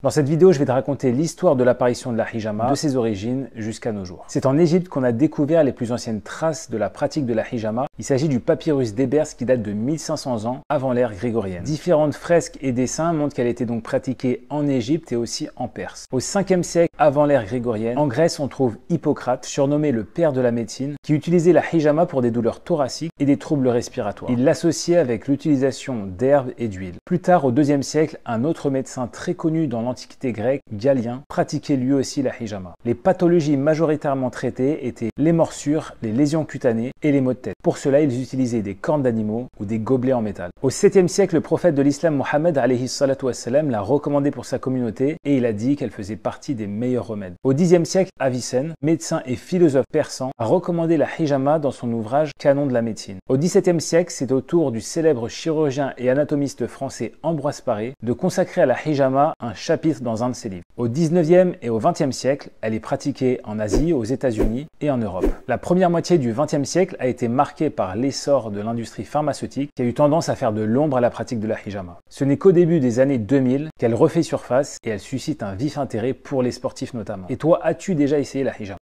Dans cette vidéo, je vais te raconter l'histoire de l'apparition de la hijama, de ses origines jusqu'à nos jours. C'est en Égypte qu'on a découvert les plus anciennes traces de la pratique de la hijama. Il s'agit du papyrus d'Ebers qui date de 1500 ans avant l'ère grégorienne. Différentes fresques et dessins montrent qu'elle était donc pratiquée en Égypte et aussi en Perse. Au 5e siècle avant l'ère grégorienne, en Grèce, on trouve Hippocrate, surnommé le père de la médecine, qui utilisait la hijama pour des douleurs thoraciques et des troubles respiratoires. Il l'associait avec l'utilisation d'herbes et d'huile. Plus tard, au 2e siècle, un autre médecin très connu dans l'Antiquité grecque, Galien, pratiquait lui aussi la hijama. Les pathologies majoritairement traitées étaient les morsures, les lésions cutanées et les maux de tête. Pour cela, ils utilisaient des cornes d'animaux ou des gobelets en métal. Au 7e siècle, le prophète de l'islam Mohammed l'a recommandé pour sa communauté et il a dit qu'elle faisait partie des meilleurs remèdes. Au 10e siècle, Avicenne, médecin et philosophe persan, a recommandé la hijama dans son ouvrage Canon de la médecine. Au XVIIe siècle, c'est au tour du célèbre chirurgien et anatomiste français Ambroise Paré de consacrer à la hijama un chapitre dans un de ses livres. Au 19e et au 20e siècle, elle est pratiquée en Asie, aux États-Unis et en Europe. La première moitié du 20e siècle a été marquée par l'essor de l'industrie pharmaceutique qui a eu tendance à faire de l'ombre à la pratique de la hijama. Ce n'est qu'au début des années 2000 qu'elle refait surface et elle suscite un vif intérêt pour les sportifs notamment. Et toi, as-tu déjà essayé la hijama ?